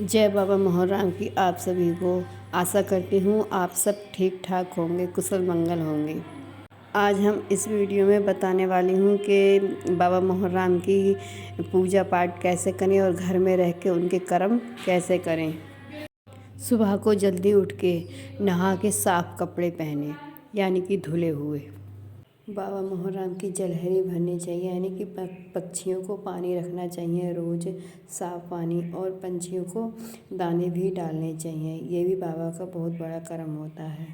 जय बाबा मोहन की आप सभी को। आशा करती हूँ आप सब ठीक ठाक होंगे, कुशल मंगल होंगे। आज हम इस वीडियो में बताने वाली हूँ कि बाबा मोहन की पूजा पाठ कैसे करें और घर में रह के उनके कर्म कैसे करें। सुबह को जल्दी उठ के नहा के साफ कपड़े पहने, यानी कि धुले हुए। बाबा मोहन की जलहरी भरनी चाहिए, यानी कि पक्षियों को पानी रखना चाहिए रोज़, साफ़ पानी, और पंछियों को दाने भी डालने चाहिए। ये भी बाबा का बहुत बड़ा कर्म होता है।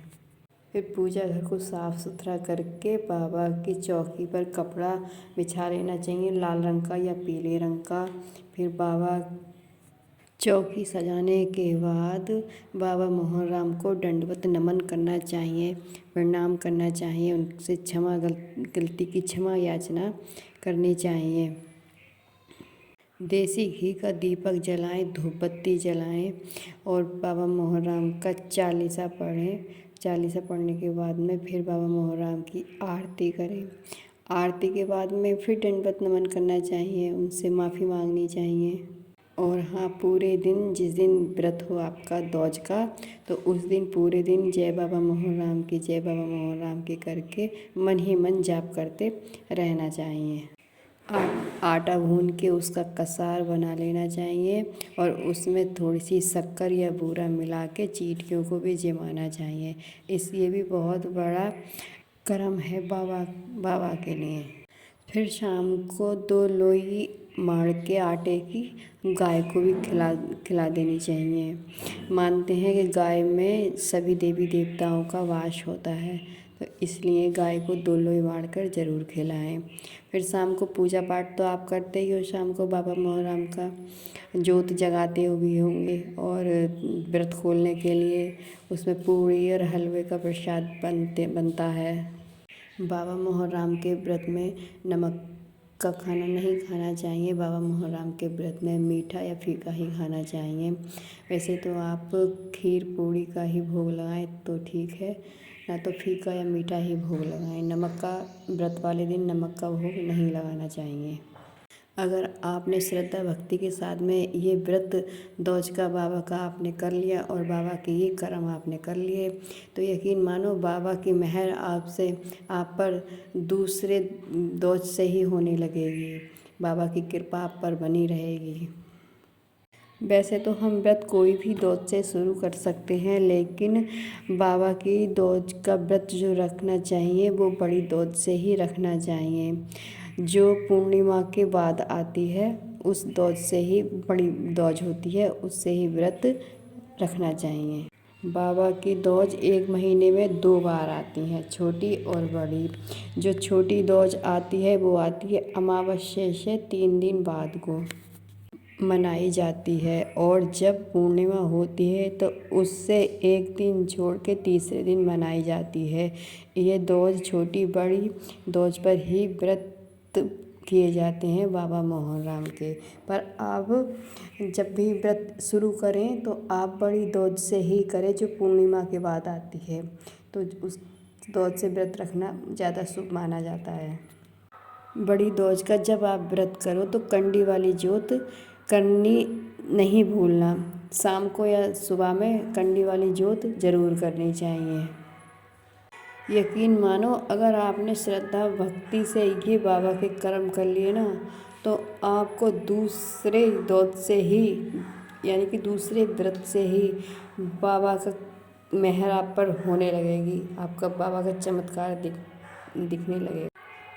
फिर पूजा घर को साफ़ सुथरा करके बाबा की चौकी पर कपड़ा बिछा लेना चाहिए, लाल रंग का या पीले रंग का। फिर बाबा चौकी सजाने के बाद बाबा मोहन को दंडवत नमन करना चाहिए, प्रणाम करना चाहिए, उनसे गलती की क्षमा याचना करनी चाहिए। देसी घी का दीपक जलाएं, धूप बत्ती जलाएं और बाबा मोहन का चालीसा पढ़ें। चालीसा पढ़ने के बाद में फिर बाबा मोहन की आरती करें। आरती के बाद में फिर दंडवत नमन करना चाहिए, उनसे माफ़ी मांगनी चाहिए। और हाँ, पूरे दिन, जिस दिन व्रत हो आपका दौज का, तो उस दिन पूरे दिन जय बाबा मोहन की, जय बाबा मोहन की करके मन ही मन जाप करते रहना चाहिए। आटा भून के उसका कसार बना लेना चाहिए और उसमें थोड़ी सी शक्कर या बूरा मिला के चींटियों को भी जमाना चाहिए। ये भी बहुत बड़ा कर्म है बाबा के लिए। फिर शाम को 2 लोई मार के आटे की गाय को भी खिला देनी चाहिए। मानते हैं कि गाय में सभी देवी देवताओं का वास होता है, तो इसलिए गाय को 2 लोई मार कर ज़रूर खिलाएं। फिर शाम को पूजा पाठ तो आप करते ही हो, शाम को बाबा मोहन का जोत जगाते भी होंगे, और व्रत खोलने के लिए उसमें पूड़ी और हलवे का प्रसाद बनता है। बाबा मोहन के व्रत में नमक का खाना नहीं खाना चाहिए। बाबा मोहन के व्रत में मीठा या फीका ही खाना चाहिए। वैसे तो आप खीर पूड़ी का ही भोग लगाएं तो ठीक है, ना तो फीका या मीठा ही भोग लगाएं। नमक का व्रत वाले दिन नमक का भोग नहीं लगाना चाहिए। अगर आपने श्रद्धा भक्ति के साथ में ये व्रत दौज का बाबा का आपने कर लिया और बाबा के ये कर्म आपने कर लिए, तो यकीन मानो बाबा की मेहर आप पर दूसरे दौज से ही होने लगेगी। बाबा की कृपा आप पर बनी रहेगी। वैसे तो हम व्रत कोई भी दौज से शुरू कर सकते हैं, लेकिन बाबा की दौज का व्रत जो रखना चाहिए वो बड़ी दौज से ही रखना चाहिए। जो पूर्णिमा के बाद आती है उस दौज से ही, बड़ी दौज होती है, उससे ही व्रत रखना चाहिए। बाबा की दौज 1 महीने में 2 बार आती हैं, छोटी और बड़ी। जो छोटी दौज आती है वो आती है अमावस्या से 3 दिन बाद को मनाई जाती है, और जब पूर्णिमा होती है तो उससे 1 दिन छोड़ के तीसरे दिन मनाई जाती है। ये दौज, छोटी बड़ी दौज पर ही व्रत किए जाते हैं बाबा मोहन के। पर आप जब भी व्रत शुरू करें तो आप बड़ी दौज से ही करें, जो पूर्णिमा के बाद आती है, तो उस दौज से व्रत रखना ज़्यादा शुभ माना जाता है। बड़ी दौज का जब आप व्रत करो तो कंडी वाली जोत करनी नहीं भूलना। शाम को या सुबह में कंडी वाली जोत ज़रूर करनी चाहिए। यकीन मानो, अगर आपने श्रद्धा भक्ति से ये बाबा के कर्म कर लिए ना, तो आपको दूसरे दौज से ही, यानी कि दूसरे व्रत से ही बाबा का मेहर आप पर होने लगेगी, आपका बाबा का चमत्कार दिखने लगेगा।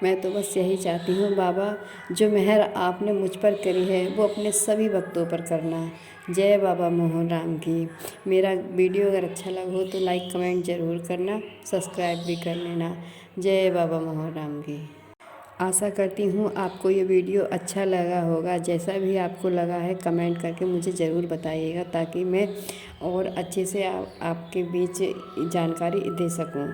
मैं तो बस यही चाहती हूँ, बाबा जो मेहर आपने मुझ पर करी है वो अपने सभी भक्तों पर करना। जय बाबा मोहन की। मेरा वीडियो अगर अच्छा लगा हो तो लाइक कमेंट ज़रूर करना, सब्सक्राइब भी कर लेना। जय बाबा मोहन की। आशा करती हूँ आपको ये वीडियो अच्छा लगा होगा। जैसा भी आपको लगा है कमेंट करके मुझे ज़रूर बताइएगा, ताकि मैं और अच्छे से आपके बीच जानकारी दे सकूँ।